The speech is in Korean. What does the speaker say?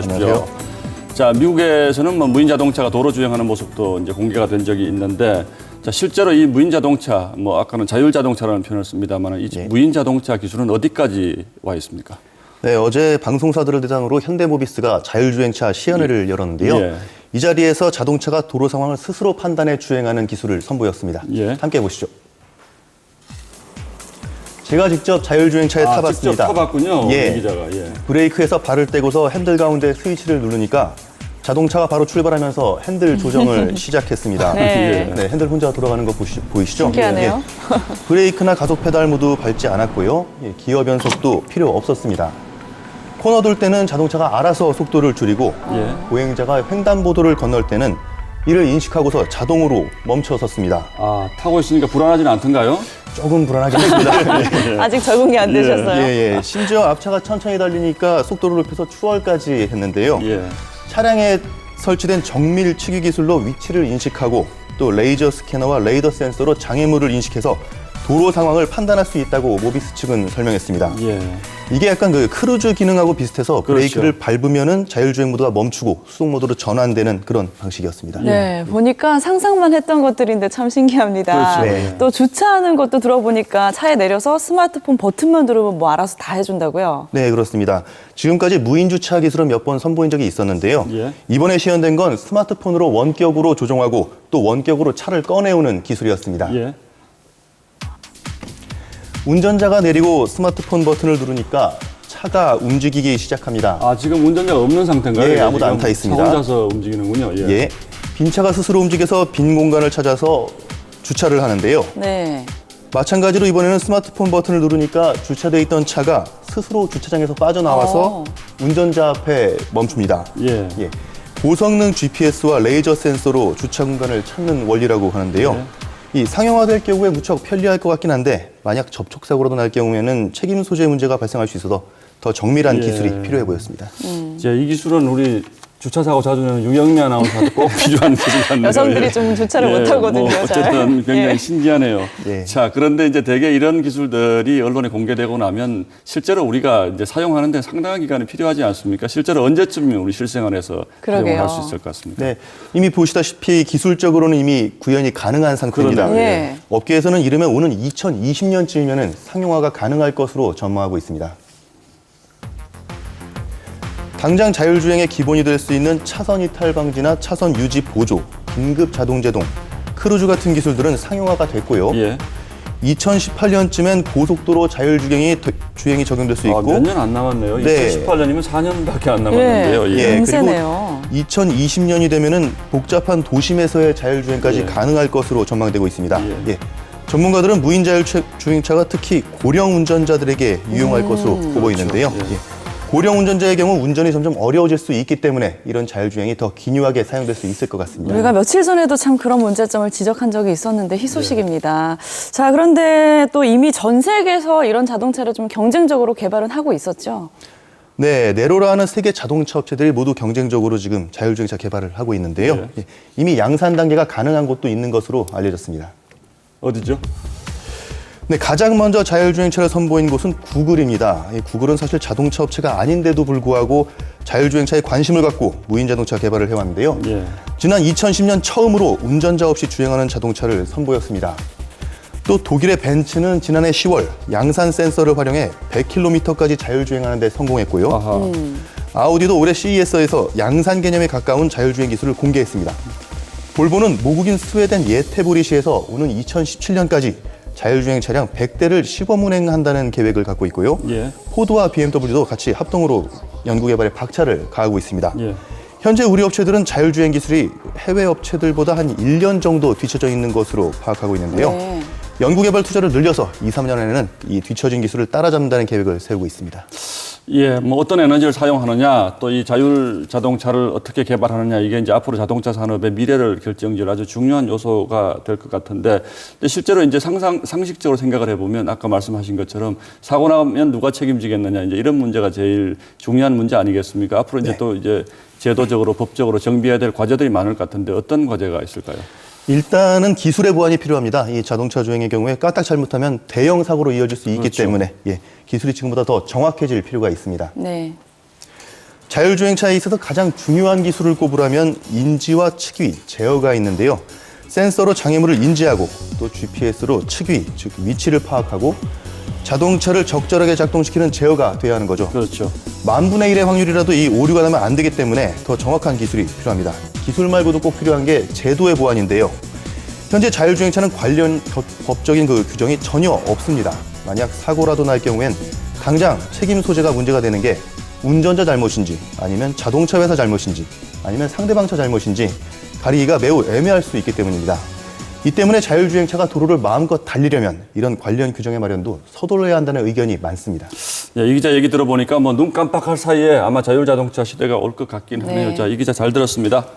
안녕하세요. 자, 미국에서는 뭐 무인 자동차가 도로 주행하는 모습도 이제 공개가 된 적이 있는데, 자, 실제로 이 무인 자동차, 뭐 아까는 자율 자동차라는 표현을 씁니다만, 이 무인 자동차 기술은 어디까지 와 있습니까? 네, 어제 방송사들을 대상으로 현대모비스가 자율주행차 시연회를 열었는데요. 예. 이 자리에서 자동차가 도로 상황을 스스로 판단해 주행하는 기술을 선보였습니다. 예. 함께 보시죠. 제가 직접 자율주행차에 타봤습니다. 직접 타봤군요. 예. 이 기자가. 예. 브레이크에서 발을 떼고서 핸들 가운데 스위치를 누르니까 자동차가 바로 출발하면서 핸들 조정을 시작했습니다. 네. 네, 핸들 혼자 돌아가는 거 보이시죠? 신기하네요. 브레이크나 가속 페달 모두 밟지 않았고요. 기어 변속도 필요 없었습니다. 코너 돌 때는 자동차가 알아서 속도를 줄이고 예. 보행자가 횡단보도를 건널 때는 이를 인식하고서 자동으로 멈춰섰습니다. 아, 타고 있으니까 불안하지는 않던가요? 조금 불안하긴 했습니다. 아직 적응이 안 되셨어요? 예. 심지어 앞차가 천천히 달리니까 속도를 높여서 추월까지 했는데요. 예. 차량에 설치된 정밀 치기 기술로 위치를 인식하고 또 레이저 스캐너와 레이더 센서로 장애물을 인식해서 도로 상황을 판단할 수 있다고 모비스 측은 설명했습니다. 예. 이게 약간 그 크루즈 기능하고 비슷해서 브레이크를 밟으면은 자율주행 모드가 멈추고 수동 모드로 전환되는 그런 방식이었습니다. 네, 보니까 상상만 했던 것들인데 참 신기합니다. 그렇죠. 네. 또 주차하는 것도 들어보니까 차에 내려서 스마트폰 버튼만 누르면 뭐 알아서 다 해준다고요? 네, 그렇습니다. 지금까지 무인 주차 기술은 몇 번 선보인 적이 있었는데요. 예. 이번에 시연된 건 스마트폰으로 원격으로 조종하고 또 원격으로 차를 꺼내오는 기술이었습니다. 예. 운전자가 내리고 스마트폰 버튼을 누르니까 차가 움직이기 시작합니다. 아, 지금 운전자가 없는 상태인가요? 예, 아무도 안 지금 타 있습니다. 차 혼자서 움직이는군요. 예. 예, 빈 차가 스스로 움직여서 빈 공간을 찾아서 주차를 하는데요. 네. 마찬가지로 이번에는 스마트폰 버튼을 누르니까 주차돼 있던 차가 스스로 주차장에서 빠져나와서 운전자 앞에 멈춥니다. 예. 예, 고성능 GPS와 레이저 센서로 주차 공간을 찾는 원리라고 하는데요. 네. 이 상용화될 경우에 무척 편리할 것 같긴 한데 만약 접촉사고라도 날 경우에는 책임 소재 문제가 발생할 수 있어서 더 정밀한 예. 기술이 필요해 보였습니다. 이제 이 기술은 우리 주차 사고 자주 내는 유영미 아나운서한테 꼭 필요한 기술 같네요. 여성들이 예. 좀 주차를 못 하거든요, 뭐 잘. 어쨌든 굉장히 예. 신기하네요. 예. 자, 그런데 이제 대개 이런 기술들이 언론에 공개되고 나면 실제로 우리가 이제 사용하는데 상당한 기간이 필요하지 않습니까? 실제로 언제쯤 우리 실생활에서 그러게요. 사용할 수 있을 것 같습니다. 네, 이미 보시다시피 기술적으로는 이미 구현이 가능한 상태입니다. 그러네요. 예. 업계에서는 이르면 오는 2020년쯤이면 상용화가 가능할 것으로 전망하고 있습니다. 당장 자율주행의 기본이 될 수 있는 차선 이탈 방지나 차선 유지 보조, 긴급 자동 제동, 크루즈 같은 기술들은 상용화가 됐고요. 예. 2018년쯤엔 고속도로 주행이 적용될 수 있고 몇 년 안 남았네요. 네. 2018년이면 4년밖에 안 남았는데요. 예. 금세네요. 2020년이 되면은 복잡한 도심에서의 자율주행까지 예. 가능할 것으로 전망되고 있습니다. 예. 예. 전문가들은 무인 자율주행차가 특히 고령 운전자들에게 유용할 것으로 보고 있는데요. 예. 예. 고령 운전자의 경우 운전이 점점 어려워질 수 있기 때문에 이런 자율주행이 더 기뉴하게 사용될 수 있을 것 같습니다. 우리가 며칠 전에도 참 그런 문제점을 지적한 적이 있었는데 희소식입니다. 자, 그런데 또 이미 전 세계에서 이런 자동차를 좀 경쟁적으로 개발은 하고 있었죠? 네, 네로라는 세계 자동차 업체들이 모두 경쟁적으로 지금 자율주행차 개발을 하고 있는데요. 예. 예. 이미 양산 단계가 가능한 곳도 있는 것으로 알려졌습니다. 어디죠? 네, 가장 먼저 자율주행차를 선보인 곳은 구글입니다. 이 구글은 사실 자동차 업체가 아닌데도 불구하고 자율주행차에 관심을 갖고 무인 자동차 개발을 해왔는데요. 예. 지난 2010년 처음으로 운전자 없이 주행하는 자동차를 선보였습니다. 또 독일의 벤츠는 지난해 10월 양산 센서를 활용해 100km까지 자율주행하는 데 성공했고요. 아하. 아우디도 올해 CES에서 양산 개념에 가까운 자율주행 기술을 공개했습니다. 볼보는 모국인 스웨덴 예테보리시에서 오는 2017년까지 자율주행 차량 100대를 시범 운행한다는 계획을 갖고 있고요. 예. 포드와 BMW도 같이 합동으로 연구개발에 박차를 가하고 있습니다. 예. 현재 우리 업체들은 자율주행 기술이 해외 업체들보다 한 1년 정도 뒤처져 있는 것으로 파악하고 있는데요. 네. 연구개발 투자를 늘려서 2, 3년에는 이 뒤처진 기술을 따라잡는다는 계획을 세우고 있습니다. 예, 뭐 어떤 에너지를 사용하느냐, 또 이 자율 자동차를 어떻게 개발하느냐, 이게 이제 앞으로 자동차 산업의 미래를 결정지을 아주 중요한 요소가 될 것 같은데, 근데 실제로 이제 상식적으로 생각을 해보면 아까 말씀하신 것처럼 사고 나면 누가 책임지겠느냐, 이제 이런 문제가 제일 중요한 문제 아니겠습니까? 앞으로 이제 네. 또 이제 제도적으로 법적으로 정비해야 될 과제들이 많을 것 같은데 어떤 과제가 있을까요? 일단은 기술의 보완이 필요합니다. 이 자동차 주행의 경우에 까딱 잘못하면 대형 사고로 이어질 수 있기 그렇죠. 때문에 기술이 지금보다 더 정확해질 필요가 있습니다. 네. 자율주행차에 있어서 가장 중요한 기술을 꼽으라면 인지와 측위, 제어가 있는데요. 센서로 장애물을 인지하고 또 GPS로 측위, 즉 위치를 파악하고 자동차를 적절하게 작동시키는 제어가 돼야 하는 거죠. 그렇죠. 10,000분의 1의 확률이라도 이 오류가 나면 안 되기 때문에 더 정확한 기술이 필요합니다. 기술 말고도 꼭 필요한 게 제도의 보완인데요. 현재 자율주행차는 관련 법적인 규정이 전혀 없습니다. 만약 사고라도 날 경우엔 당장 책임 소재가 문제가 되는 게 운전자 잘못인지 아니면 자동차 회사 잘못인지 아니면 상대방 차 잘못인지 가리기가 매우 애매할 수 있기 때문입니다. 이 때문에 자율주행차가 도로를 마음껏 달리려면 이런 관련 규정의 마련도 서둘러야 한다는 의견이 많습니다. 예, 이 기자 얘기 들어보니까 뭐 눈 깜빡할 사이에 아마 자율자동차 시대가 올 것 같긴 하네요. 네. 자, 이 기자 잘 들었습니다.